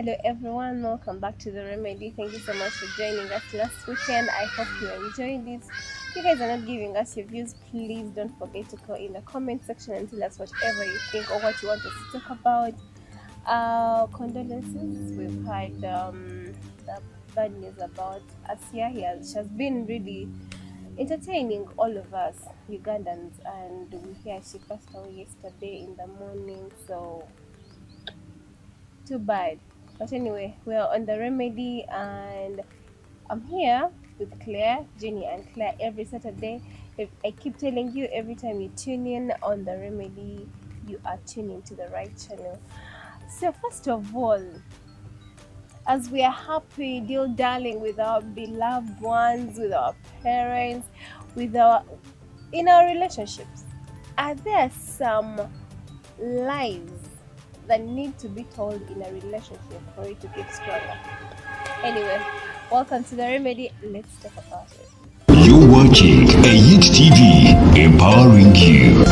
Hello everyone, welcome back to The Remedy. Thank you so much for joining us last weekend. I hope you enjoyed it. If you guys are not giving us your views, please don't forget to go in the comment section and tell us whatever you think or what you want us to talk about. Condolences, we've heard the bad news about Asia. She has been really entertaining all of us Ugandans, and we hear she passed away yesterday in the morning, so too bad. But anyway, we're on The Remedy, and I'm here with Claire, Jenny, and Claire every Saturday. If I keep telling you, every time you tune in on The Remedy, you are tuning to the right channel. So first of all, as we are happy, dear darling, with our beloved ones, with our parents, in our relationships, are there some lies that need to be told in a relationship for it to get stronger? Anyway, welcome to The Remedy. Let's talk about it. You're watching AYIT TV, empowering you.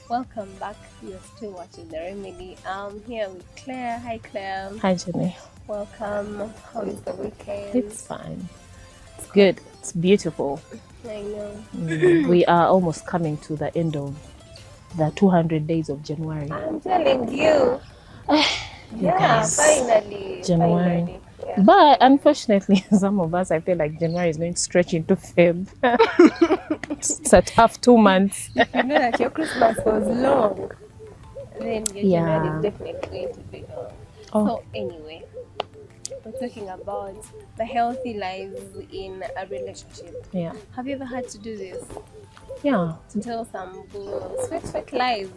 Welcome back. You're still watching The Remedy. I'm here with Claire. Hi, Claire. Hi, Jenny. Welcome. How is the weekend? It's fine. It's good. It's beautiful. I know. We are almost coming to the end of the 200 days of January. I'm telling you. guys, Finally. January. Finally. Yeah. But unfortunately, some of us, I feel like January is going to stretch into Feb. It's a tough 2 months. If you know that your Christmas was long, then your January is Yeah. definitely going to be long. Oh. So anyway, we're talking about the healthy lives in a relationship. Yeah. Have you ever had to do this? Yeah. To tell some sweet lies?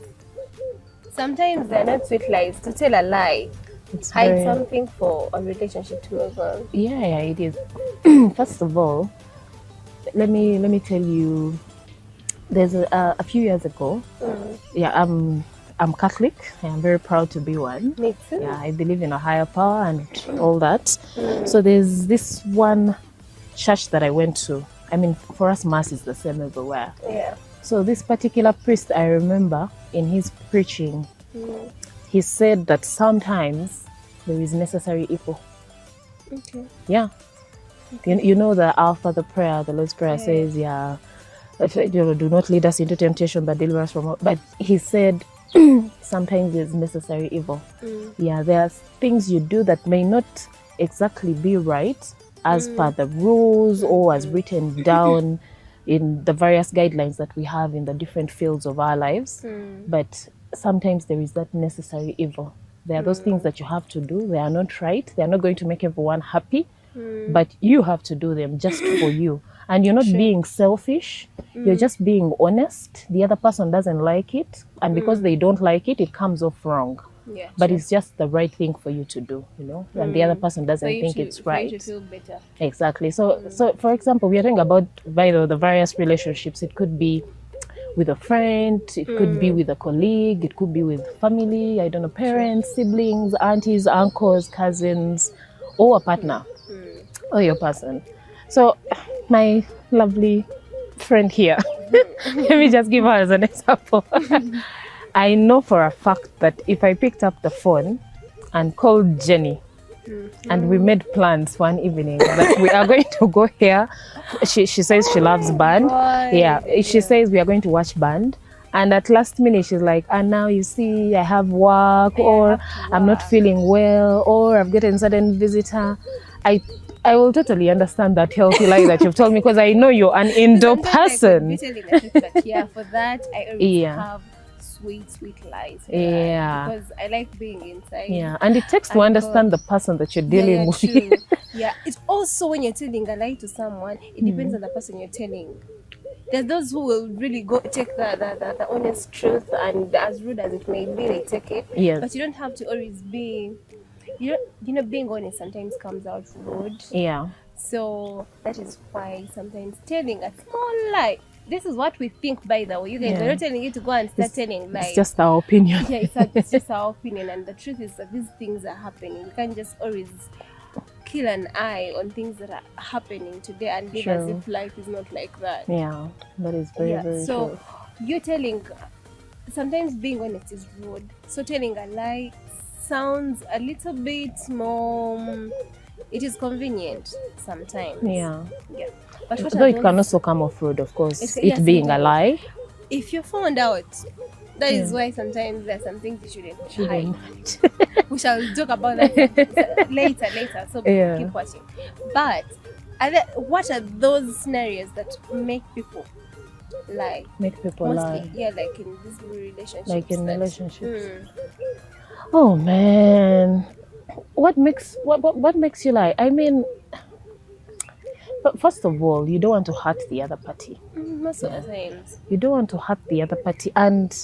Sometimes they're not sweet lies. To tell a lie, It's hide very, something for a relationship to move on. yeah, it is. First of all, let me tell you, there's a few years ago, yeah, I'm Catholic. I'm very proud to be one. Me too. Yeah, I believe in a higher power and all that. So there's this one church that I went to. I mean, for us, Mass is the same everywhere. Yeah. So this particular priest, I remember in his preaching, he said that sometimes there is necessary evil. Okay. Yeah. You know the Our Father prayer, the Lord's Prayer says, do not lead us into temptation, but deliver us from all. But he said, sometimes there's necessary evil. Yeah, there's things you do that may not exactly be right as per the rules or as written down in the various guidelines that we have in the different fields of our lives. But sometimes there is that necessary evil. There are those things that you have to do. They are not right. They are not going to make everyone happy, but you have to do them just for you. And you're not being selfish. You're just being honest. The other person doesn't like it. And because they don't like it, it comes off wrong. Yeah. But it's just the right thing for you to do, you know, and the other person doesn't think it's right. For you to feel better. Exactly. So for example, we are talking about the various relationships. It could be with a friend, it could be with a colleague, it could be with family, I don't know, parents, siblings, aunties, uncles, cousins, or a partner or your person. So my lovely friend here, let me just give her as an example. I know for a fact that if I picked up the phone and called Jenny and we made plans one evening that we are going to go here, she says she loves band. She says we are going to watch band. And at last minute, she's like, and now you see, I have work, or I'm not feeling well, or I've gotten a sudden visitor. I will totally understand that healthy lie that you've told me, because I know you're an indoor person. Yeah, for that, I always have sweet lies. Yeah. Because I like being inside. Yeah, and it takes to understand the person that you're dealing with. True. Yeah, it's also when you're telling a lie to someone, it depends on the person you're telling. There's those who will really go take the honest truth, and as rude as it may be, they take it. Yes. But you don't have to always be, you know, being honest sometimes comes out rude. Yeah. So that is why sometimes telling a small lie. This is what we think, by the way. You guys, we're not telling you to go and start telling lies. It's just our opinion. Yeah, it's just our opinion, and the truth is that these things are happening. You can't just always kill an eye on things that are happening today and live as if life is not like that. Yeah, that is very true. So you're telling, sometimes being honest is rude. So telling a lie sounds a little bit more. It is convenient sometimes. Yeah. Yeah. But what Though are it can those? also come off road, of course, It's- it yes, being a sometimes. lie. If you found out, that is Yeah. why sometimes there are some things you shouldn't Shouldn't. hide. We shall talk about that later. So Yeah. keep watching. But what are those scenarios that make people lie? Make people Mostly, lie. yeah, like in these relationships. Like in that- relationships. Mm. Oh man, what makes you lie? I mean, first of all, you don't want to hurt the other party. Most of the times. You don't want to hurt the other party. And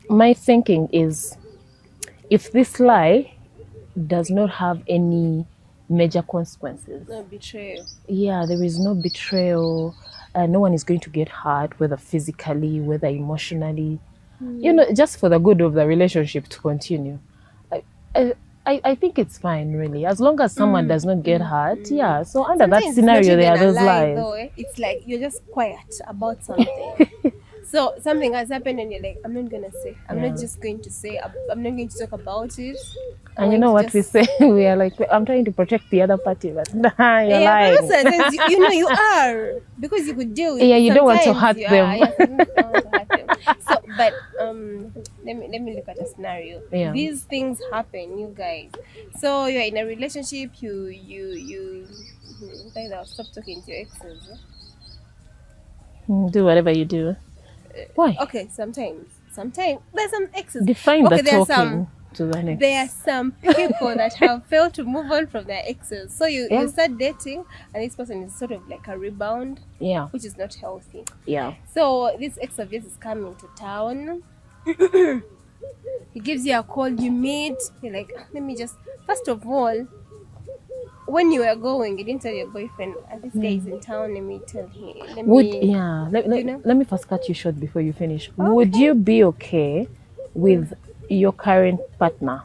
my thinking is, if this lie does not have any major consequences, No betrayal. yeah, there is no betrayal. No one is going to get hurt, whether physically, whether emotionally. You know, just for the good of the relationship to continue. I think it's fine, really, as long as someone does not get hurt. Yeah. So under that Sometimes scenario, it's not there are even a those lie, lies. though, eh? It's like you're just quiet about something. So something has happened and you're like, I'm not gonna say. I'm Yeah. not just going to say. I'm not going to talk about it. I'm And you going know to what we just- say? We are like, I'm trying to protect the other party, but you're Yeah, lying. but sometimes you know you are, because you could deal with. Yeah, it. you don't want to Sometimes hurt you them. are, yeah, sometimes you don't want to hurt them. So, but let me look at a scenario. Yeah. These things happen, you guys. So you're in a relationship. Guys, I'll stop talking to your exes. eh? Do whatever you do. Why? Okay, sometimes there's some exes. Define Okay, the there are talking to the next. There are some people that have failed to move on from their exes. So you Yeah. start dating, and this person is sort of like a rebound, Yeah, which is not healthy. yeah. So this ex of yours is coming to town. He gives you a call, you meet. You're like, let me just. First of all, when you were going, you didn't tell your boyfriend, this guy is in town. Let me tell him. You know? Let me first cut you short before you finish. Would you be okay with your current partner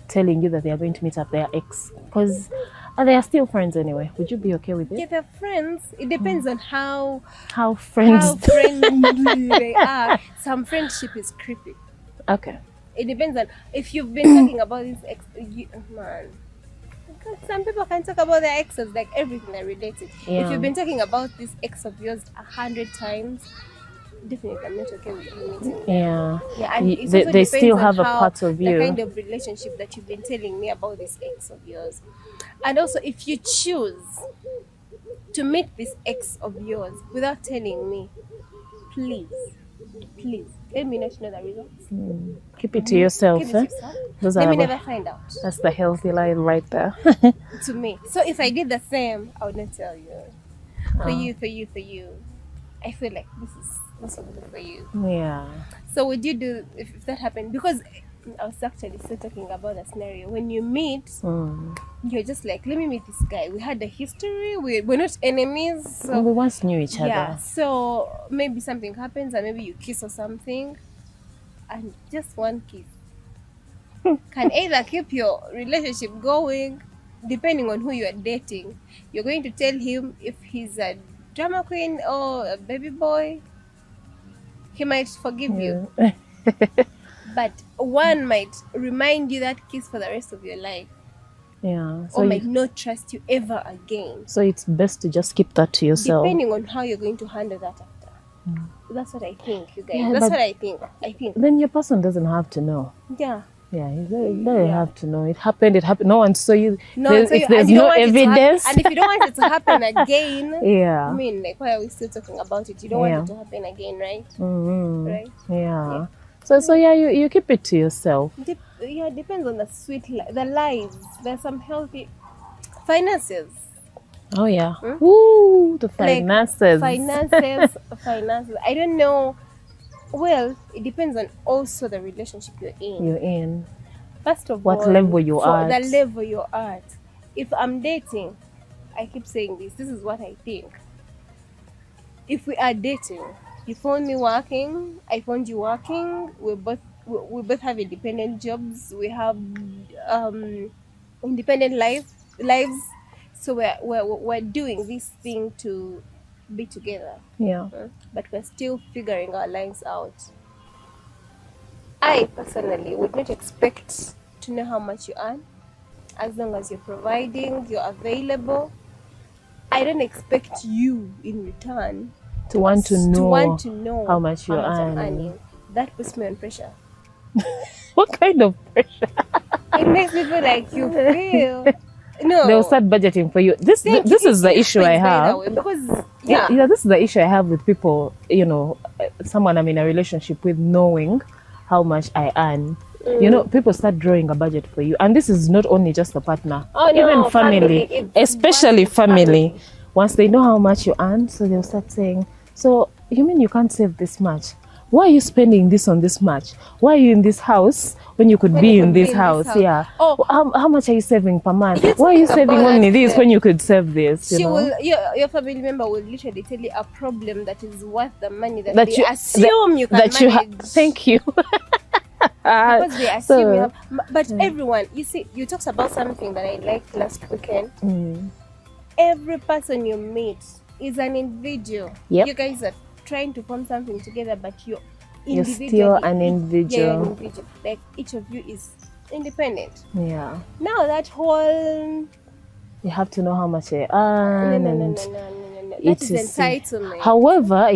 telling you that they are going to meet up their ex? Because they are still friends anyway. Would you be okay with Yeah, it? they're friends. It depends on how How friends? friendly they are. Some friendship is creepy. Okay. It depends on if you've been talking about this ex. Man, because some people can talk about their exes like everything that related. Yeah. If you've been talking about this ex of yours 100 times, definitely I'm not okay with you meeting. Yeah. Yeah, and it They also still depends on have a how part of the you. kind of relationship that you've been telling me about this ex of yours, and also if you choose to meet this ex of yours without telling me, please let me not know the results. Keep it to yourself. Keep it Eh? to yourself. Those Let are me the- never find out. That's the healthy line right there. To me. So if I did the same, I would not tell you. For you. I feel like this will be for you. Yeah. So would you do if that happened? Because I was actually still talking about the scenario. When you meet, Mm. you're just like, let me meet this guy. We had a history. We're not enemies. Well, So we once knew each yeah. other. So maybe something happens and maybe you kiss or something. And just one kiss can either keep your relationship going, depending on who you are dating. You're going to tell him if he's a drama queen or a baby boy. He might forgive you, Yeah. but one might remind you that kiss for the rest of your life, Yeah. or might not trust you ever again. So it's best to just keep that to yourself. Depending on how you're going to handle that after. That's what I think, you guys. Yeah, That's but- what I think. Then your person doesn't have to know. Yeah. Yeah, they have to know. It happened. No one saw you. No, There's- so if you, there's and you no don't want it to evidence. and if you don't want it to happen again, I Yeah. mean, like, why are we still talking about it? You don't Yeah. want it to happen again, right? Mhm. Right? Yeah. So yeah, you keep it to yourself. Yeah, it depends on the the lives. There's some healthy finances. Oh yeah. Woo, the Like, finances. finances. I don't know. Well, it depends on also the relationship you're in. You're in. First of What all, level you for are the at. level you're at. If I'm dating, I keep saying this. This is what I think. If we are dating, you found me working, I found you working. We both have independent jobs. We have independent lives. So we're doing this thing to be together. Yeah. But we're still figuring our lives out. I personally would not expect to know how much you earn, as long as you're providing, you're available. I don't expect you in return To want to know how much you're I'm earning. earning. That puts me on pressure. What kind of pressure? It makes me feel like you feel. No. They'll start budgeting for you. This is the issue I have. Because Yeah, this is the issue I have with people, you know, someone I'm in a relationship with knowing how much I earn. You know, people start drawing a budget for you. And this is not only just the partner, Oh, no, even family, it's especially vast family. Once they know how much you earn, so they'll start saying, so you mean you can't save this much? Why are you spending this on this much? Why are you in this house when you could be in this house? Yeah. Oh. How much are you saving per month? You're Why are you talking saving about only that, this when you could save this? You She know? will, your family member will literally tell you a problem that is worth the money that, That they you- assume you can that you manage. thank you. Because they assume so- you have. But everyone, you see, you talked about something that I liked last weekend. Every person you meet is an individual. Yep. You guys are trying to form something together, but you're You're individually- still an Yeah, you're individual. an individual. Like each of you is independent. Yeah. Now that whole You have to know how much I no, earn. no, no, no, and no, no, no, no. it That is is- entitlement. However,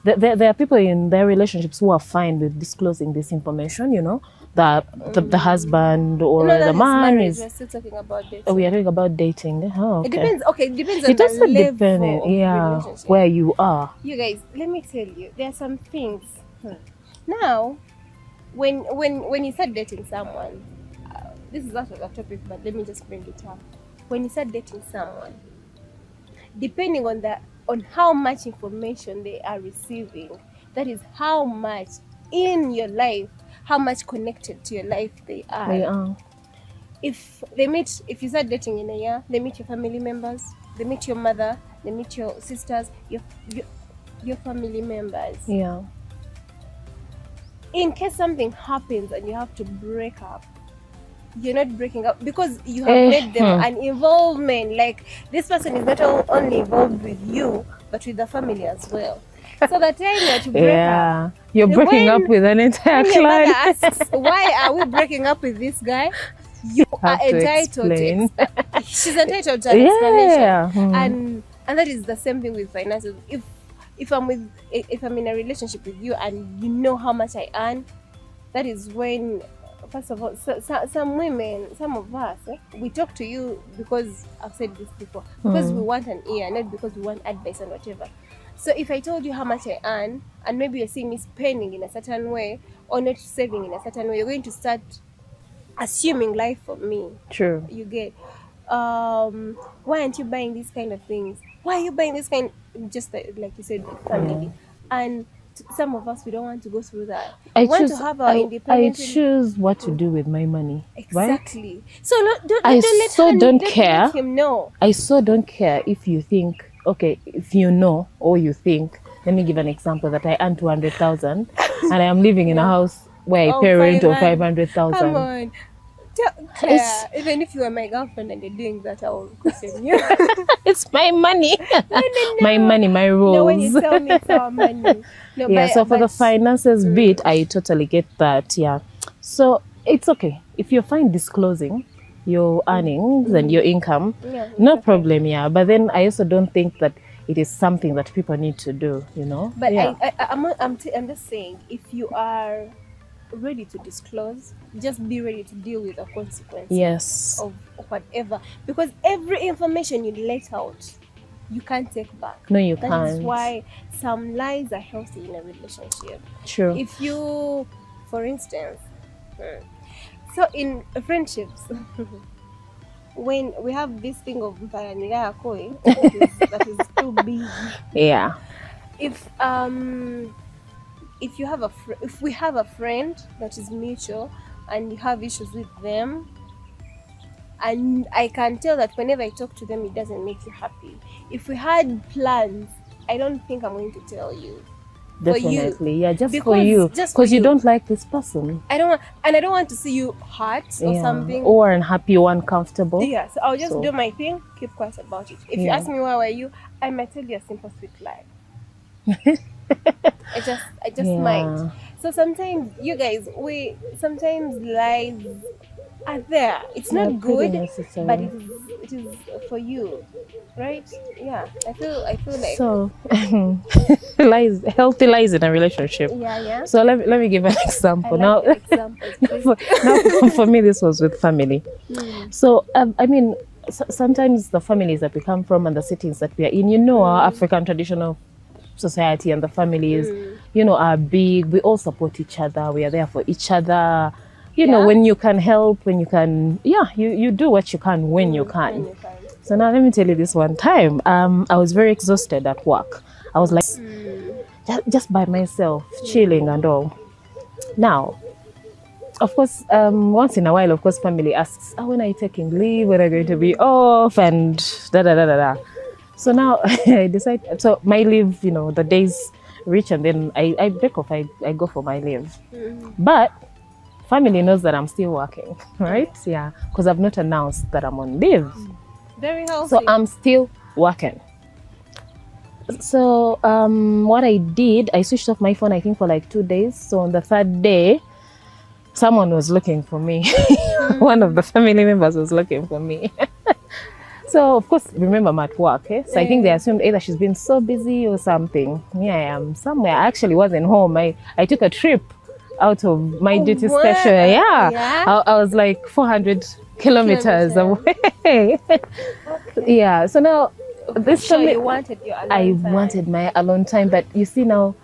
there are people in their relationships who are fine with disclosing this information, you know, that the husband or No, that the is man marriage. is. We're still talking about this. We are talking about dating. Oh, okay. It depends. Okay, it depends on It also the level depends, of yeah, relationship. where you are. You guys, let me tell you, there are some things. Now, when you start dating someone, this is out of the topic, but let me just bring it up. When you start dating someone, depending on how much information they are receiving, that is how much in your life, how much connected to your life they are. They are. If you start dating in a year, they meet your family members, they meet your mother, they meet your sisters, your family members. Yeah. In case something happens and you have to break up, you're not breaking up because you have made them an involvement. Like, this person is not only involved with you, but with the family as well. So the time you have to break up, Yeah. You're breaking up with an entire when your mother client. asks, why are we breaking up with this guy? You are Have to entitled explain. to she's entitled to an explanation. Yeah. And that is the same thing with finances. If I'm in a relationship with you and you know how much I earn, that is when, first of all, some women, some of us, we talk to you because I've said this before, because we want an ear, not because we want advice and whatever. So if I told you how much I earn, and maybe you're seeing me spending in a certain way or not saving in a certain way, you're going to start assuming life from me. True. You get, why aren't you buying these kind of things? Why are you buying this kind? Just like you said, family. And some of us, we don't want to go through that. We want to have our I independent. choose what to do with my money. Right? Exactly. So don't I let so him, don't care. Let him know. I so don't care if you think, okay, if you know or you think, let me give an example that I earn 200,000 and I am living in a house where I pay rent of 500,000. Come on. It's- Even if you are my girlfriend and you're doing that, I will question you. It's my money. My money, my rules. No, when you tell me it's our money. No, Yeah, but- so for the but- finances bit, I totally get that. Yeah. So it's okay. If you're fine disclosing your earnings and your income, Yeah, no problem. Yeah. But then I also don't think that it is something that people need to do, you know? But yeah. I'm just saying, if you are ready to disclose, just be ready to deal with the consequences Yes. of whatever. Because every information you let out, you can't take back. No, you That is can't. why some lies are healthy in a relationship. True. If you, for instance, so in friendships, when we have this thing of mparanira koi, that is too big. Yeah. If you have if we have a friend that is mutual and you have issues with them, and I can tell that whenever I talk to them, it doesn't make you happy. If we had plans, I don't think I'm going to tell you. For you. Definitely. Yeah, just for Because- you. just for Because you you. don't like this person. I don't want to see you hurt or Yeah. something. Or unhappy or uncomfortable. Yeah, so I'll just So- do my thing, keep quiet about it. If you Yeah. ask me why were you, I might tell you a simple sweet lie. I just Yeah. might. So sometimes you guys, we sometimes lies are there. It's They're not pretty good, necessary. but it is for you, right? Yeah, I feel like So, lies, healthy lies in a relationship. yeah. So let me give an example. I like Now, examples. please. for me, this was with family. So, I mean, sometimes the families that we come from and the cities that we are in, our African traditional society and the families, are big. We all support each other. We are there for each other. Yeah. When you can help, when you can, you do what you can when you can. When you can. So now let me tell you this one time. I was very exhausted at work. I was like just by myself, chilling and all. Now, of course, once in a while, of course, family asks, when are you taking leave? When are you going to be off? And da da da da da. So now I decide. So my leave, the days reach, and then I break off. I go for my leave. But family knows that I'm still working, right? Yeah, because I've not announced that I'm on leave. Very healthy. So I'm still working. So what I did, I switched off my phone, I think, for like 2 days. So on the third day, someone was looking for me. One of the family members was looking for me. So of course, remember I'm at work. So I think they assumed either she's been so busy or something. I am somewhere. I actually wasn't home. I took a trip out of my duty What? station. Yeah? I was like 400 kilometers away. Yeah. So now this So family, you wanted your alone I time. wanted my alone time, but you see now,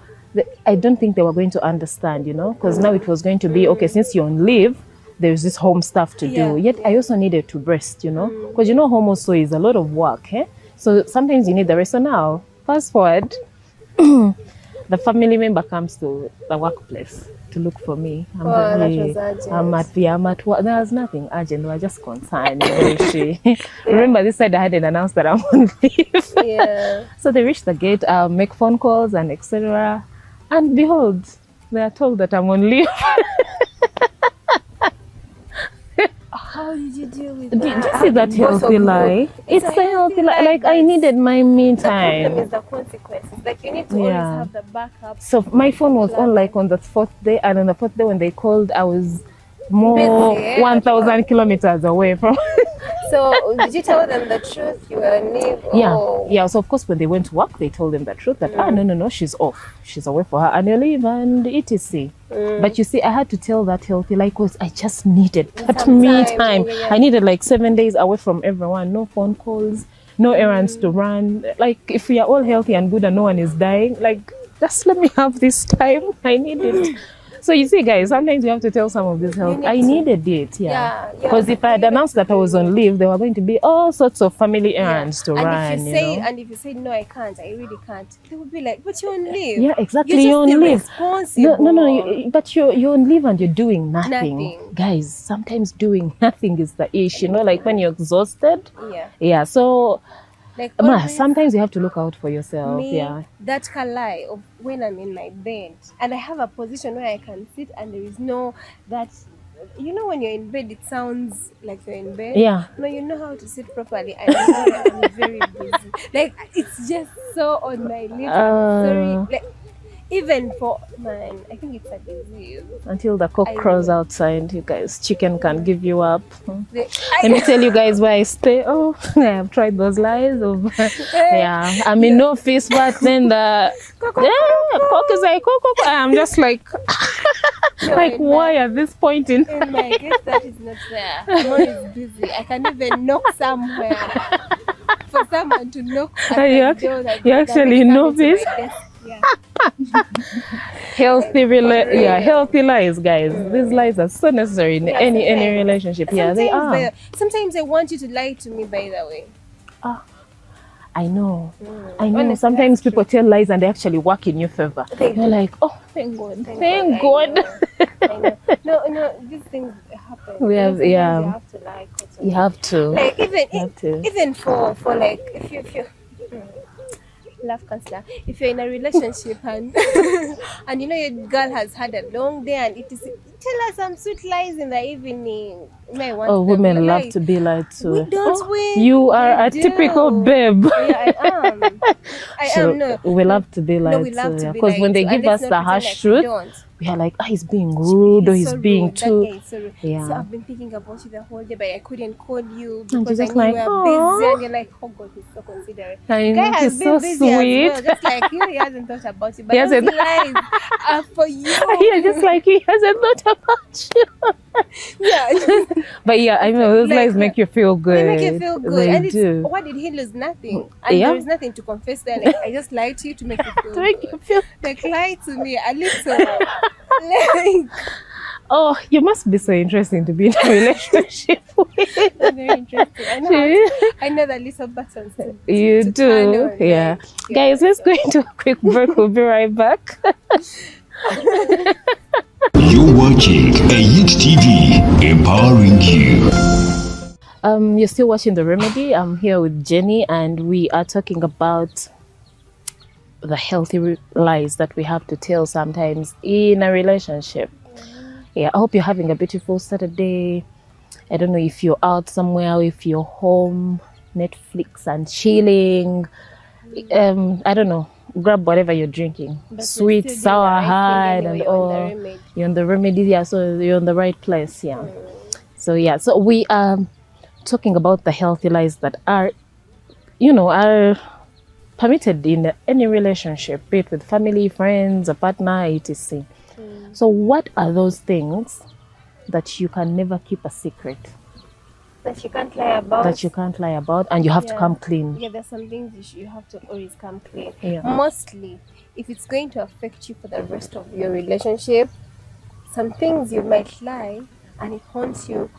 I don't think they were going to understand, because now it was going to be, okay, since you're on leave, there's this home stuff to Yeah, do. Yet I also needed to rest, because home also is a lot of work. So sometimes you need the rest. So now, fast forward, the family member comes to the workplace to look for me. That was urgent. I'm at work. There was nothing urgent. We were just concerned. Remember, this side I hadn't announced that I'm on leave. Yeah. So they reach the gate, make phone calls and etc. And behold, they are told that I'm on leave. How did you deal with Did that? you see that healthy lie? It's a healthy lie. Like, I needed my me The problem time. is the consequences. Like, you need to always Yeah. have the backup. So my phone was on like on the fourth day, and on the fourth day when they called, I was more Busy. 1,000 kilometers away from. So, did you tell them the truth? You were on leave? Oh. Yeah. So of course, when they went to work, they told them the truth that no, she's off. She's away for her annual leave and etc. But you see, I had to tell that healthy lie because I just needed that Some me time, time. yeah. I needed like 7 days away from everyone. No phone calls, no errands to run. Like, if we are all healthy and good and no one is dying, like, just let me have this time. I need it. So you see, guys, sometimes you have to tell some of this health. I needed it, Yeah. Because if I had announced that I was on leave, there were going to be all sorts of family errands to and run. if you say, and if you say no, I can't, I really can't, they would be like, but you're on leave. Yeah, exactly. You're You're just on leave. irresponsible. No. But you're on leave and you're doing nothing. Nothing. Guys, sometimes doing nothing is the issue. Like when you're exhausted. Yeah. Yeah. So Like, always, sometimes you have to look out for yourself. me, Yeah. that can lie of when I'm in my bed and I have a position where I can sit and there is no that. When you're in bed, it sounds like you're in bed. Yeah. No, you know how to sit properly. I know that I'm very busy. Like, it's just so on my lips. I'm sorry. Like, even for man, I think it's a disease. Until the cock I crows know. outside, you guys, chicken can give you up. The- Let me tell you guys where I stay. Oh, I have tried those lies of yeah. I'm in office, but then the cock is like cock. I'm just like like why at this point in in my guess that is not there. I'm always busy. I can even knock somewhere for someone to knock at You the actually- door that you that actually will come know into my this? desk. Yeah. healthy lies, guys. These lies are so necessary in any relationship. Yeah, they are. Sometimes I want you to lie to me, by the way. I know. Honestly, Sometimes that's people tell lies and they actually work in your favor. They You're do. like, oh, thank God. Thank I God. know. No, these things happen. We have- Sometimes yeah. You have to lie. You have to. Like, You have to. even for like if you love counselor, if you're in a relationship and and your girl has had a long day and tell her some sweet lies in the evening. You might want Oh, them women love lie. to be lied to. We don't Oh, we? you are We a typical do. babe. Yeah, I am. I So am. No, we love to be lied we love to. to be Because when lied they to, give and let's us not the pretend harsh like we truth, don't. we are like, he's being rude or he's so being rude. too. That guy is so rude. Yeah. So I've been thinking about you the whole day, but I couldn't call you And because you're I just knew like, you were "Aw." busy. And you're like, oh God, he's so considerate. I Guy know, has he's been so busy as sweet. well, just like you. He hasn't thought about you, but He those hasn't- lies are for you. Yeah, just like he hasn't thought about you. Yeah. But yeah, I know those Like, lies make you feel good. They make you feel good. They And it's, do. what did he lose? Nothing. And Yeah. there is nothing to confess there. Like, I just lied to you to make you feel To make good. you feel. Like, lie to me a little. Like, Oh, you must be so interesting to be in a relationship with. very interesting. I know that little buttons. You to do, turn on, yeah. like, Guys, let's go into a quick break. We'll be right back. You're watching a Hit TV, empowering you. You're still watching The Remedy. I'm here with Jenny, and we are talking about the healthy lies that we have to tell sometimes in a relationship. Yeah, I hope you're having a beautiful Saturday. I don't know if you're out somewhere or if you're home, Netflix and chilling. I don't know. Grab whatever you're drinking. But Sweet, you're still sour, doing the right hard, thing and anyway, all. you're on the Remedy. You're on the Remedy, yeah, so you're on the right place, yeah. So yeah, so we are talking about the healthy lies that are, are permitted in any relationship, be it with family, friends, a partner, etc. So what are those things that you can never keep a secret, That you can't lie about. that you can't lie about, and you have to Yeah. come clean? Yeah, there's some things you have to always come clean. Yeah. Mostly, if it's going to affect you for the rest of your relationship, some things you might lie and it haunts you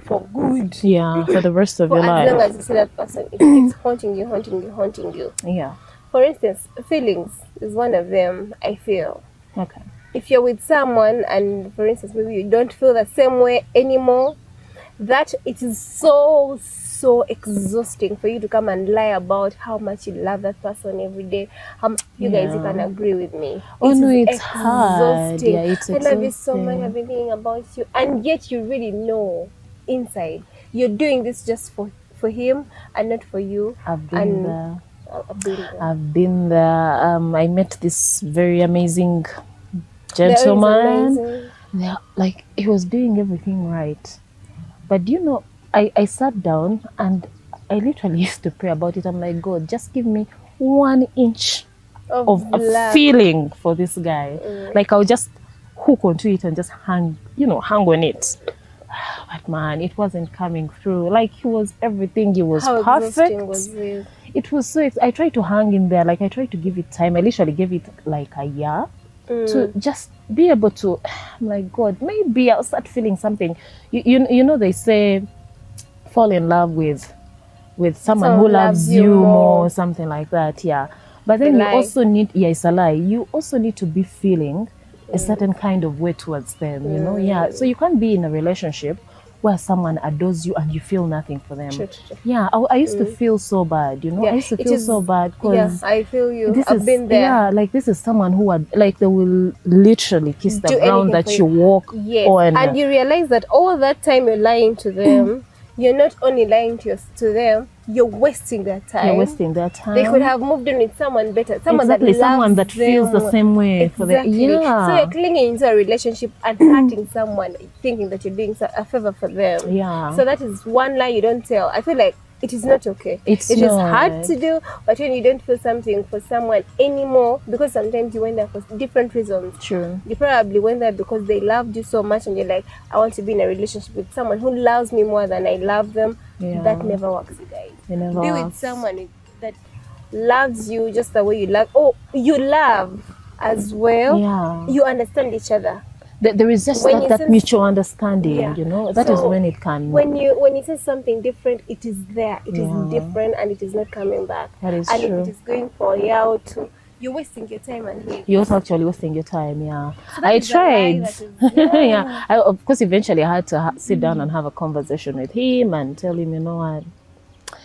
for good. Yeah, for the rest of For your as long life. as you see that person, it's haunting you, haunting you, haunting you. Yeah. For instance, feelings is one of them, I feel. Okay. If you're with someone and, for instance, maybe you don't feel the same way anymore, that it is so exhausting for you to come and lie about how much you love that person every day. You guys, you Yeah. can agree with me. Oh, no, is it's hard. exhausting. Yeah, it's I love you so much. exhausting. I've been thinking about you, and yet you really know inside you're doing this just for him and not for you. I've been And there. I've been there. I've been there. I met this very amazing That is gentleman. amazing. Yeah, like he was doing everything right. But I sat down and I literally used to pray about it. I'm like, God, just give me 1 inch of a love. feeling for this guy. Like I'll just hook onto it and just hang on it. But man, it wasn't coming through. Like he was everything. He was How perfect. exhausting was it? It was so. I tried to hang in there. Like I tried to give it time. I literally gave it like a year to just be able to. I'm like, God, maybe I'll start feeling something. You know they say, fall in love with someone who Someone loves you more, something like that. Yeah. But then A you lie. also need. Yeah, it's a lie. You also need to be feeling a certain kind of way towards them. You know. Yeah. So you can't be in a relationship where someone adores you and you feel nothing for them. True. Yeah, I used to feel so bad, Yeah, I used to it feel is- so bad Yeah, because I feel you. this I've is been there. yeah, like this is someone who would like they will literally kiss the Do ground anything that for you walk Yes, on. and you realize that all that time you're lying to them, you're not only lying to them, you're wasting their time. You're wasting their time. They could have moved on with someone better, someone exactly that someone loves that feels the them. same way for them. Exactly. So Yeah, you're clinging into a relationship and hurting someone, thinking that you're doing a favor for them. Yeah. So that is one lie you don't tell. I feel like it is not okay. It is not. hard to do, but when you don't feel something for someone anymore, because sometimes you went there for different reasons. true. You probably went there because they loved you so much, and you're like, I want to be in a relationship with someone who loves me more than I love them. Yeah. That never works, you guys. It never Be with works. someone that loves you just the way you love. Oh, you love as well. Yeah. You understand each other. There is just When you that sense- mutual understanding. Yeah. That is So, when it can. When you say something different, it is there. It is Yeah. different, and it is not coming back. That is and true. if it is going for a year or two, you're wasting your time and hate. You're also actually wasting your time. Yeah, So that I is a lie tried. that is- Yeah, I, of course, eventually I had to sit down and have a conversation with him and tell him, you know what,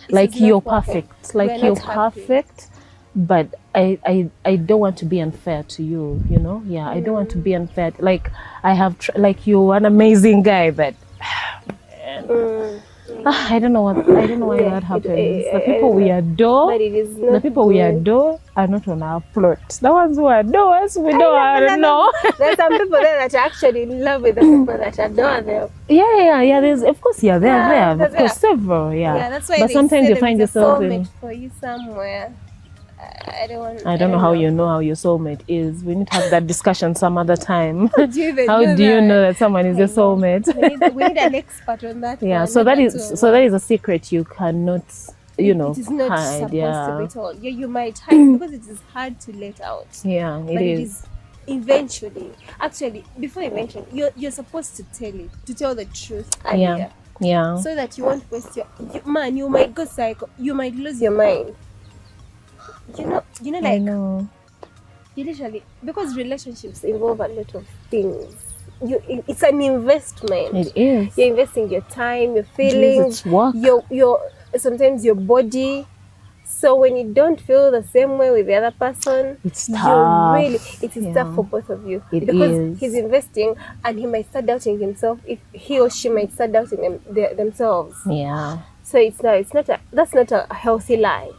like is not you're perfect. perfect, We are like you're not happy. perfect, but I don't want to be unfair to you. Yeah, I don't want to be unfair. Like I have, like you're an amazing guy, but I don't know why Yeah, that happens. I The people don't we know. adore, But it is the not people we good. adore are not on our plot. The ones who adore us, we don't know. There's some people there that are actually in love with the people that adore them. Yeah. There's, of course, they're Yeah, there. Of they're course, several. Yeah, that's why But they sometimes say you there find is a yourself in. soulmate for you somewhere. I don't know how you know how your soulmate is. We need to have that discussion some other time. Do you even How know do you that? know that someone is your soulmate? We need an expert on that. Yeah, one, so not that the is two of so us. that is a secret you cannot, you know, It is not hide. supposed to Yeah, be told. Yeah, you might hide because it is hard to let out. yeah, But it is eventually. Actually, before eventually, you're supposed to tell the truth earlier. Yeah, So that you won't waste man, you might go psycho, you might lose your mind. You know, I like know. you literally, because relationships involve a lot of things. It's an investment. It is. You're investing your time, your It is, feelings, it's work. your sometimes your body. So when you don't feel the same way with the other person, It's you're tough. it is Yeah. tough for both of you. It because is. he's investing and he might start doubting himself if he or she might start doubting themselves. Yeah. So that's not a healthy lie.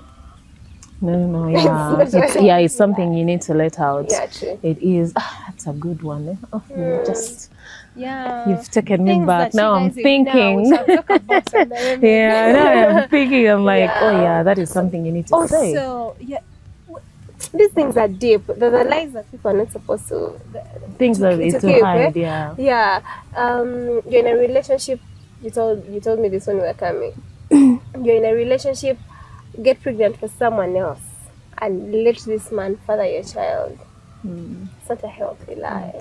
No, yeah. It's not a It's something you need to let out. Yeah, true. It is. That's a good one. Eh? Oh, Yeah. you've taken me Things back. that you Now I'm guys thinking. now we shall talk about on the Yeah, now I'm thinking. I'm like, Yeah. oh yeah, that is something you need to say. Also, yeah, these things are deep. They're the lies that people are not supposed to. Things that it's it's okay, to hide. okay? Yeah. Yeah. You're in a relationship. You told me this when we were coming. You're in a relationship. Get pregnant for someone else, and let this man father your child. It's not a healthy lie.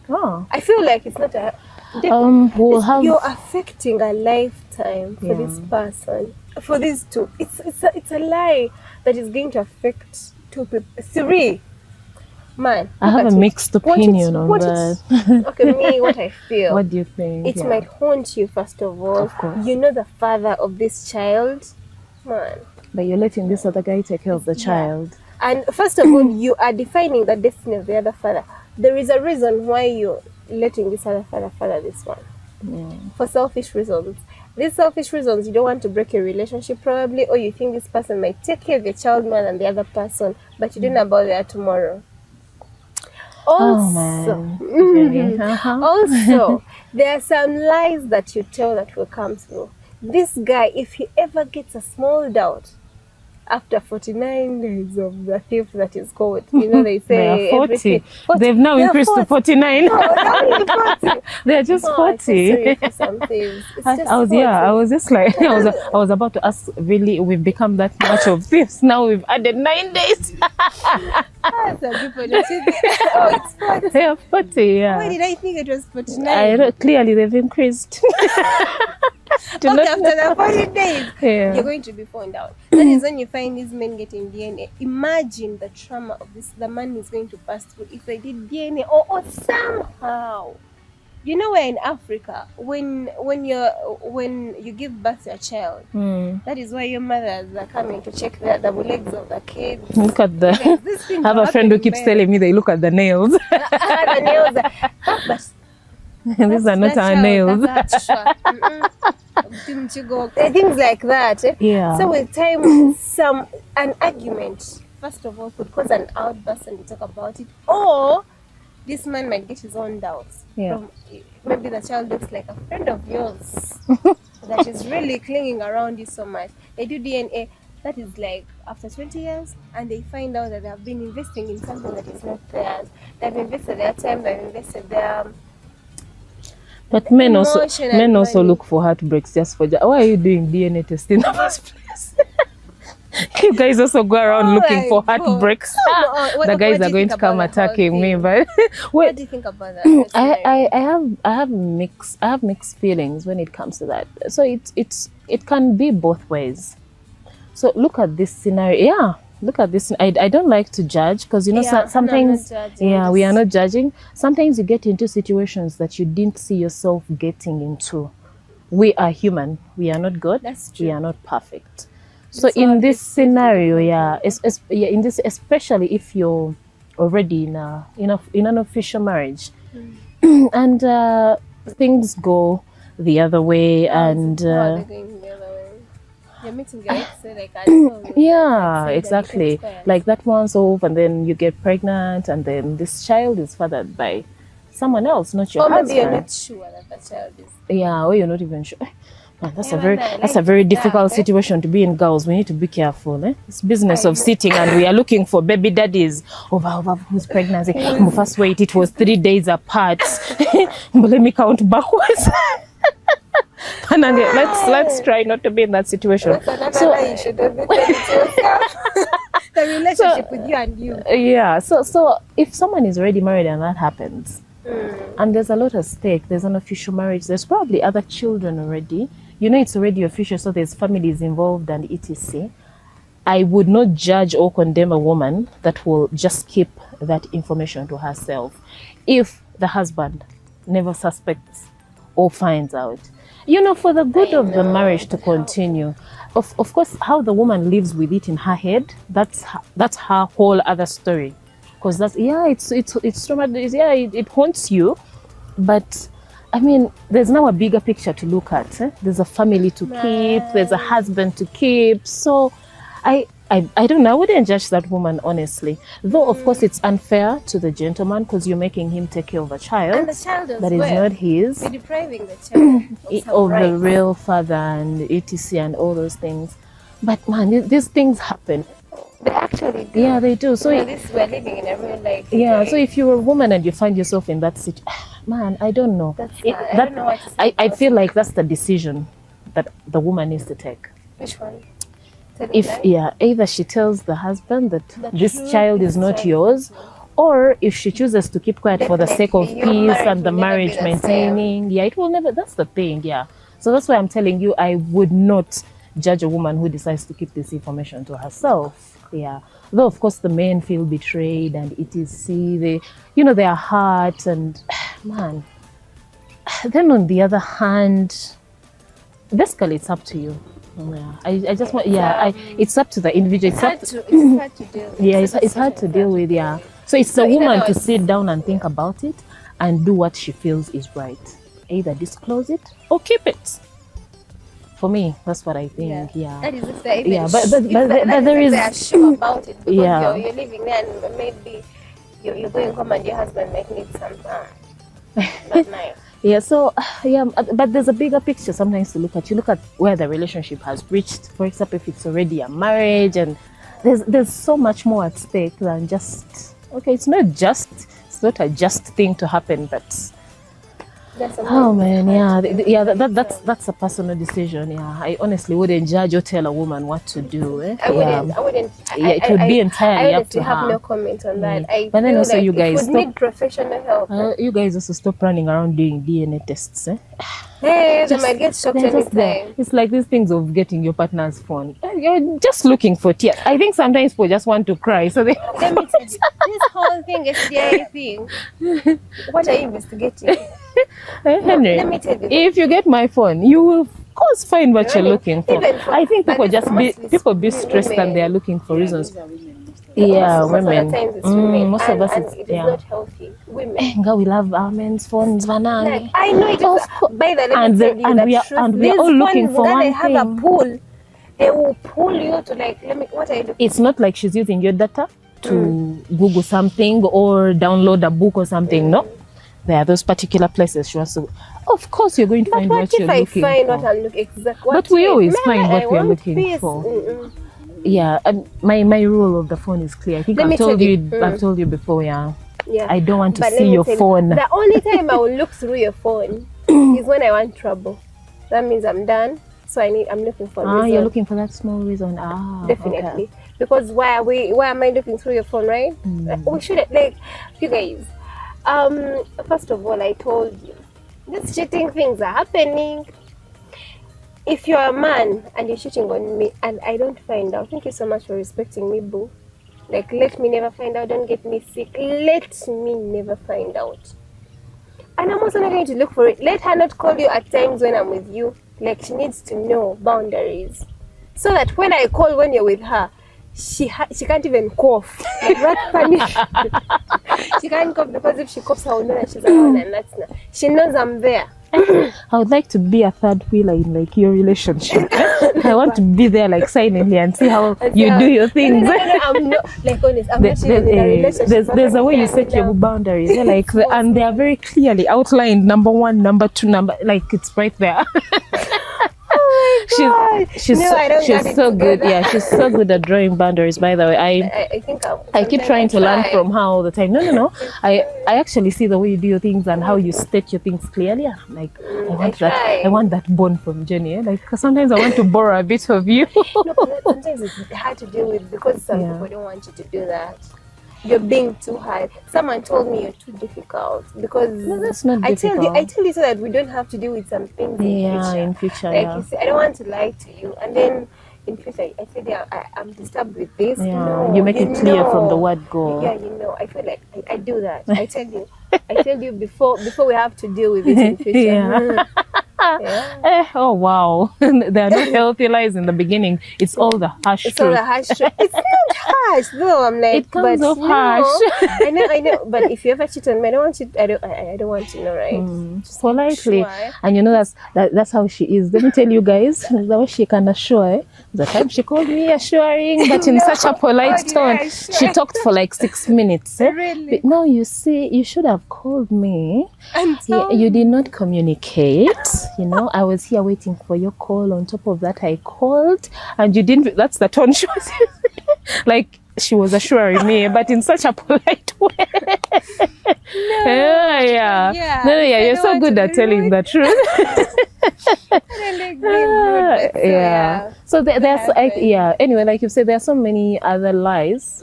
Oh. I feel like it's not a. We'll have. You're affecting a lifetime for this Yeah. person, for these two. It's a lie that is going to affect two people, three. Man, I have look a at it. mixed opinion on Watch that. it. Okay, me, what I feel. What do you think? It Yeah. might haunt you first of all. Of course. You know the father of this child, man. But you're letting this other guy take care of the child. And first of all, you are defining the destiny of the other father. There is a reason why you're letting this other father this one. For selfish reasons. These selfish reasons, you don't want to break your relationship probably, or you think this person might take care of your child more than the other person, but you don't know about their tomorrow. Oh Also, man. Really? Uh-huh. also, there are some lies that you tell that will come through. This guy, if he ever gets a small doubt, after 49 days of the thief that is caught, you know, they They say are 40. everything. They've now They're increased to 40. 49. No, only 40. They're just Oh, I feel 40. sorry for some thieves. It's just I was 40. just like I was about to ask, really, we've become that much of thieves. Now we've added 9 days. Some people don't see that. Oh, it's 40. They are 40, yeah. Why did I think it was 49? Clearly they've increased. Okay, after the 40 days, Yeah. you're going to be found out. That is when you find these men getting DNA. Imagine the trauma of this. The man is going to pass through if they did DNA or somehow. You know, where in Africa, when you give birth to a child, that is why your mothers are coming to check the legs of the kids. Look at the. Guys, these things I have are a friend who happening keeps there. telling me they look at the nails. The nails are, but These are not our nails. Things like that. Eh? Yeah. So with time, an argument, first of all, could cause an outburst and we talk about it. Or this man might get his own doubts. Yeah. Maybe the child looks like a friend of yours that is really clinging around you so much. They do DNA. That is like after 20 years, and they find out that they have been investing in something that is not theirs. They've invested their time, they've invested their But men also emotion and money. look for heartbreaks just for. Why are you doing DNA testing in the first place? You guys also go around Oh looking my for God. heartbreaks. Come on. What The guys do are you going think to come about the whole attacking me, thing? but What do you think about that? I have mixed feelings when it comes to that. So it can be both ways. So look at this scenario. Yeah, look at this. I don't like to judge because sometimes we are not judging. Sometimes you get into situations that you didn't see yourself getting into. We are human. We are not God. That's true. We are not perfect. So in this scenario, in this, especially if you're already in an official marriage, and things go the other way, and How are they going the other way? You're meeting your ex, like I told you. yeah, Like, exactly. squares. Like that one's off, and then you get pregnant, and then this child is fathered by someone else, not your Or maybe you're husband. not sure that the child is. Yeah, or you're not even sure. Man, that's Yeah, a very man, that's like a very that, difficult eh? situation to be in, girls. We need to be careful. It's business I of know. sitting, and we are looking for baby daddies over whose pregnancy. First wait, it was 3 days apart. But let me count backwards. And then let's try not to be in that situation. That's another So- lie you should have been telling to yourself. The relationship with you and you. Yeah, so if someone is already married and that happens, and there's a lot at stake, there's an official marriage, there's probably other children already, it's already official, so there's families involved and etc. I would not judge or condemn a woman that will just keep that information to herself if the husband never suspects or finds out. For the good of the marriage to continue. Of course, how the woman lives with it in her head, that's her whole other story. Because it's traumatizing. Yeah, it haunts you. But I mean, there's now a bigger picture to look at. There's a family to keep. There's a husband to keep. So I don't know. I wouldn't judge that woman, honestly. Though, of course, it's unfair to the gentleman because you're making him take care of a child And the child as that is well. not his, You're depriving the child of some of the rights. real father and etc. and all those things. But man, these things happen. They actually do. Yeah, they do. So We're living in a real life. yeah, today. so if you're a woman and you find yourself in that situation, man, I don't know. That's I don't know what to say I about feel like that's the decision that the woman needs to take. Which one? Tell me If that. either she tells the husband that The this truth, child is this not child yours, is not or if she chooses to keep quiet for the sake of Definitely, your peace marriage and the will never be marriage the same. maintaining, it will never. That's the thing, yeah. So that's why I'm telling you, I would not judge a woman who decides to keep this information to herself. Yeah. Though of course the men feel betrayed and etc. Their heart and man. Then on the other hand, basically it's up to you. Yeah. I just want it's up to the individual. It's hard to deal with. Yeah, Such a it's hard to situation deal is with, hard yeah. to deal So it's So the in woman other to words- sit down and think about it and do what she feels is right. Either disclose it or keep it. For me, that's what I think, yeah. That is if they're even Yeah, but if there is- they are sure about it because Yeah. you're living there and maybe you're going home and your husband might need some not nice. Yeah, so but there's a bigger picture sometimes to look at. You look at where the relationship has reached. For example, if it's already a marriage, and there's so much more at stake than just it's not a just thing to happen, but That's oh man, yeah, something that's a personal decision. Yeah, I honestly wouldn't judge or tell a woman what to do. I wouldn't. Yeah, it would be entirely I up to honestly have her. no comment on that. I But then feel also like you it guys would stop- need professional help. You guys also stop running around doing DNA tests. Hey, they might get shocked They're just there. anytime. It's like these things of getting your partner's phone. You're just looking for tears. I think sometimes people just want to cry. So they Let me tell you, this whole thing, SDI thing, what are you investigating? Henry, let me tell you. if you get my phone, you will of course find what you're looking for. Even for- I think but people it's just be mostly stressed women. and they are looking for reasons. These are women. Yeah, Most women. of the times it's women. Most of us, and it's it is not healthy. Women. Nga, we love our men's phones, Like, banana. I know it is. By the And way, the- and we are- and we are all looking for they one have thing. a pool. They will pull you to what are you doing? It's not like she's using your data to Google something or download a book or something. No, there are those particular places she wants to. Of course, you're going to But find what what if you're I looking find for. what I'm looking exactly? But we always find what we are looking for. Mm-mm. Yeah, my rule of the phone is clear. I think Let me I've told tell you. you. I've told you before. Yeah, Yeah. I don't want to But let see me your tell you, phone. The only time I will look through your phone is when I want trouble. That means I'm done. So I'm looking for a reason. You're looking for that small reason. Definitely. Because why am I looking through your phone, right? We should you guys. First of all, I told you these cheating things are happening. If you're a man and you're cheating on me and I don't find out, thank you so much for respecting me, boo. Like, let me never find out. Don't get me sick. Let me never find out. And I'm also not going to look for it. Let her not call you at times when I'm with you. Like, she needs to know boundaries. So that when I call when you're with her, she can't even cough. Like, that panic. She can't cough because if she coughs, I will know that she's alone and that's not. She knows I'm there. I would like to be a third wheeler in like your relationship. I want to be there like silently and see how you do your things. No, I'm not like honest. I'm not even in a relationship. There's a way you set your boundaries. They're like and they are very clearly outlined. Number 1, number 2, like it's right there. She's so good. Yeah, she's so good at drawing boundaries. By the way, I think I keep trying to learn from her all the time. No. I actually see the way you do your things and how you state your things clearly. I'm like, I want that bone from Jenny. Like, 'cause sometimes I want to borrow a bit of you. No, but sometimes it's hard to deal with because some people don't want you to do that. You're being too hard. Someone told me you're too difficult because No, that's not difficult. I tell you so that we don't have to deal with some things in future. Like you say, I don't want to lie to you, and then in future I said, yeah, I'm disturbed with this. Yeah, No, you make it clear from the word go. Yeah, I feel like I do that. I tell you before we have to deal with it in future. Yeah. Yeah. Oh wow, there are no healthy lies in the beginning. It's all the harsh It's all truth. the harsh truth. It's not harsh though. I'm like, It comes but off no. harsh. I know. But if you ever cheat on me, I don't want you. I don't want to know, right? Just Politely, sure. and you know that's how she is. Let me tell you guys, the way she can assure. The time she called me assuring, but in such a polite tone. yeah, She talked for like 6 minutes. Really? But no, you see, you should have called me. And You did not communicate. I was here waiting for your call. On top of that, I called, and you didn't. That's the tone she was using. Like she was assuring me, but in such a polite way. Yeah. You're so good at telling the truth. Yeah. So there's Anyway, like you said, there are so many other lies.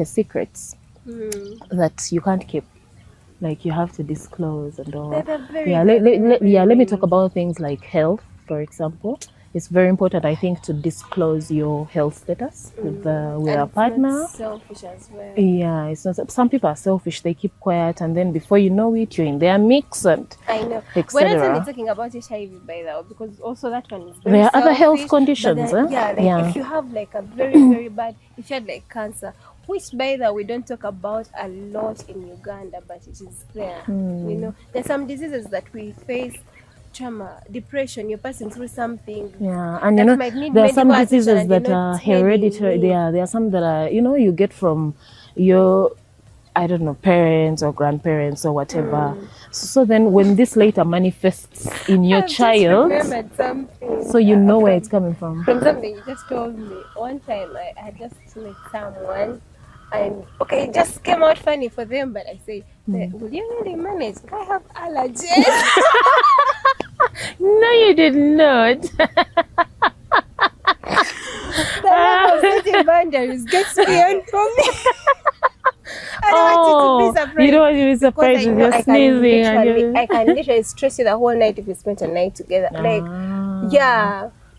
Secrets that you can't keep. Like you have to disclose and all. Let me talk about things like health, for example. It's very important, I think, to disclose your health status with a partner. It's not selfish as well. Yeah, it's not. Some people are selfish; they keep quiet, and then before you know it, you're in their mix and I know. etc. We're not only talking about HIV by the way, because also that one is very There are other health selfish, conditions. but then, if you have like a very very bad, if you had like cancer, which by the way we don't talk about a lot in Uganda, but it is there. There's some diseases that we face. Trauma, depression, you're passing through something. Yeah, and there are some diseases attention that are hereditary. There are some that are, you get from your, I don't know, parents or grandparents or whatever. So then when this later manifests in your child, so you know where it's coming from. From something you just told me. One time I had just met someone and it just came out funny for them, but I say, will you really manage? I have allergies. No, you did not. The level of setting boundaries gets beyond from me. I don't want you to be surprised. You don't want to be surprised with your sneezing. I can literally stress you the whole night if we spent a night together.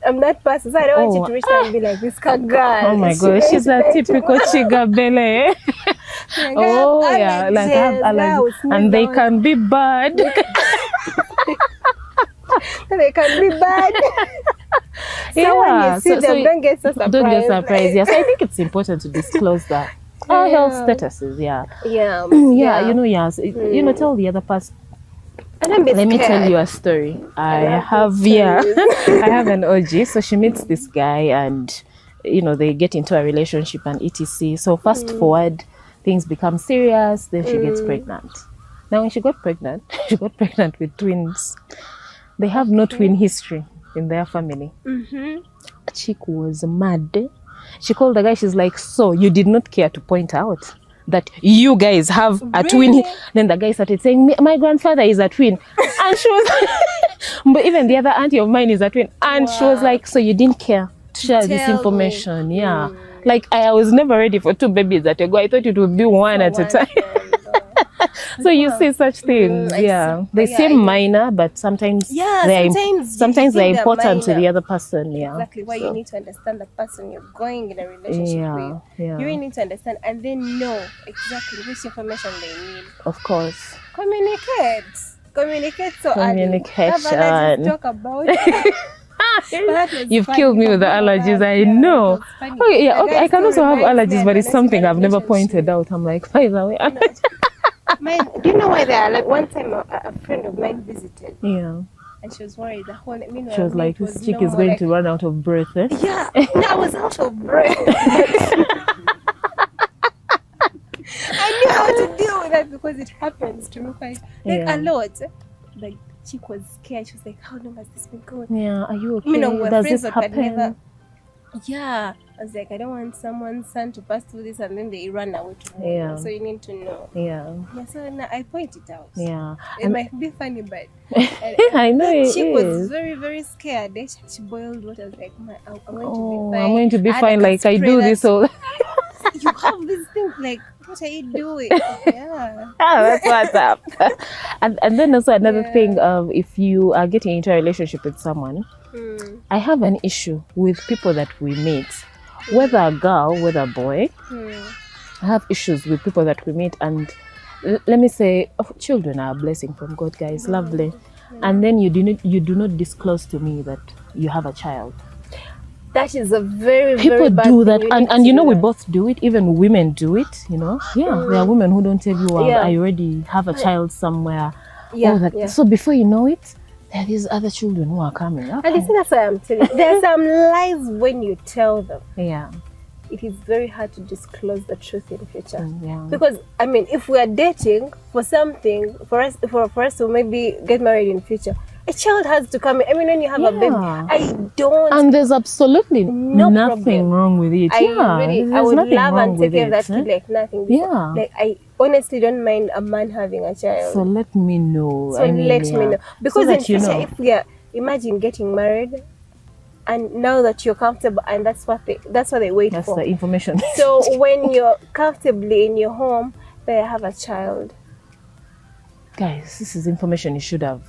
I'm that person, so I don't want you to reach out and be like, this girl. Oh my God, she's a typical chigabele. Like I have allergies, and they can be bad. They can be bad. So when you see them, don't get so surprised. Don't get surprised. Yes, I think it's important to disclose that. Our health statuses, tell the other person. Let me tell you a story. I have an OG. So she meets this guy and they get into a relationship and etc. So fast forward, things become serious, then she gets pregnant. Now when she got pregnant with twins. They have no twin history in their family. Chick was mad. She called the guy, she's like, so you did not care to point out that you guys have a twin. Then the guy started saying, my grandfather is a twin. And she was but even the other auntie of mine is a twin. And she was like, so you didn't care to share this information. Yeah. Like I was never ready for 2 babies at a go. I thought it would be one at a time. So you see such things, they seem minor, but sometimes they're important to the other person. Exactly why you need to understand the person you're going in a relationship with. You really need to understand and then know exactly which information they need. Of course. Communicate so communication. Talk about it. You've killed me with the allergies. I know. I can also have allergies, but it's something I've never pointed out. I'm like, by the way, Man, do you know why they are like? One time, a friend of mine visited, Yeah. and she was worried. The whole meanwhile, She was me, like, it this was chick is normal, going like, to run out of breath. Eh? Yeah, no, I was out of breath. I knew how to deal with that because it happens to me quite Yeah. a lot. Like, chick was scared. She was like, "How long has this been going?" Yeah. Are you okay? You know, we're Does friends, this but I'd happen? never. Yeah, I was like, I don't want someone's son to pass through this and then they run away tomorrow. Yeah. So you need to know. Yeah. Yeah, so now I point it out. Yeah. It might be funny, but I know that it chick was is. very, very scared. Then she boiled water. I was like, I'm going to Oh, be fine. I'm going to be I had fine. a Like I spray do that- this all. You have these things like, what are you doing? Yeah. That's what's up. and then also another Yeah. thing, if you are getting into a relationship with someone, Hmm. I have an issue with people that we meet, whether a girl, whether a boy. Hmm. I have issues with people that we meet, and let me say, children are a blessing from God, guys, lovely. And then you do not disclose to me that you have a child. That is a very, People very bad do thing. that, You and need and you to know we learn. both do it. Even women do it. You know, yeah, there are women who don't tell you, Yeah. I already have a child somewhere. Yeah, All that. yeah. So before you know it, there are these other children who are coming up. And you see, that's why I'm telling you. There are some lies when you tell them. Yeah, It is very hard to disclose the truth in future. yeah, Because I mean, if we are dating for something, for us to maybe get married in future, a child has to come in. I mean, when you have a baby, Yeah. I don't. and there's absolutely No nothing problem. wrong with it. I yeah, really, I there's would nothing love wrong and with take care of it, that kid like nothing. Yeah. Like I honestly don't mind a man having a child. So let me know. So let me know, yeah. because So in that you future, know. if we are, imagine getting married, and now that you're comfortable, and that's what they wait That's for. the information. So when you're comfortably in your home, they have a child. Guys, this is information you should have.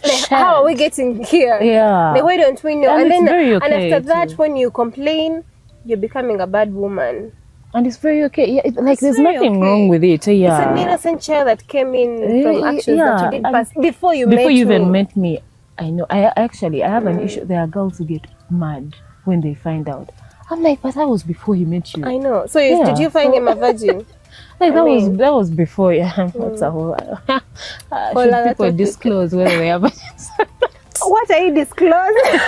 Like, how are we getting here? Yeah. Like, why don't we know? And it's then, very and okay after that, too. when you complain, you're becoming a bad woman. And it's very okay. Yeah, like It's there's very nothing okay. wrong with it. It's an Yeah. innocent child that came in from actions that you did and pass before you before met you even me. met me, I know. I have an issue. There are girls who get mad when they find out. I'm like, but that was before he met you. I know. So Yeah, did you find him a virgin? Like I mean- that was before. Yeah, that's a whole. Whole Should other people topic. disclose whether they have? What are you disclosing?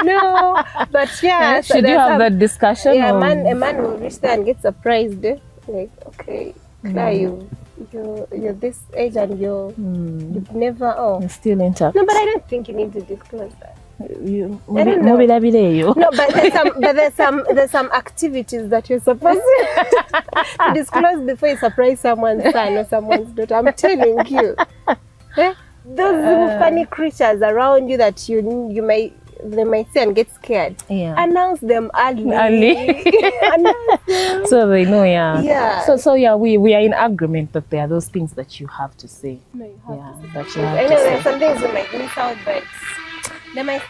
No, but yeah. so Should you there's have some- that discussion? Yeah, or- a man will reach there and get surprised. Like, okay, Claire, you're this age and you've never. Oh, You're still intact. no, but I don't think you need to disclose that. You, I don't know. know. No, but there's some activities that you're supposed to disclose before you surprise someone's son or someone's daughter. I'm telling you, those little funny creatures around you that they might see and get scared. Yeah. Announce them early. Early. Announce them. So they know, yeah. Yeah. So yeah, we are in agreement that there are those things that you have to say. No, you have Yeah, to say. that you I have know to there's say. some things you might miss out, but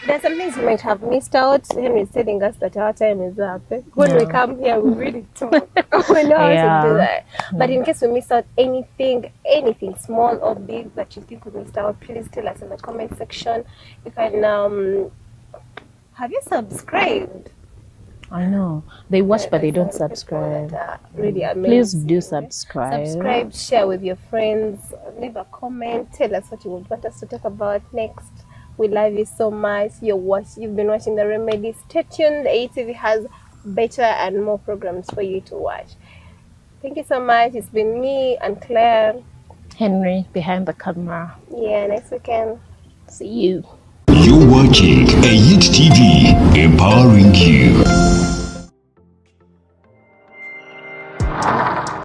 there's some things you might have missed out. Henry's telling us that our time is up. When we come here, we really talk. We know how to do that. But in case we miss out anything small or big that you think we missed out, please tell us in the comment section. You can have you subscribed? I know. They watch but they don't Some people subscribe. that are really amazing. Please do subscribe. Subscribe, share with your friends, leave a comment, tell us what you would want us to talk about next. We love you so much. You've been watching The Remedy. Stay tuned. The ATV has better and more programs for you to watch. Thank you so much. It's been me and Claire. Henry behind the camera. Yeah, next weekend. See you. You're watching a Hit TV, empowering you.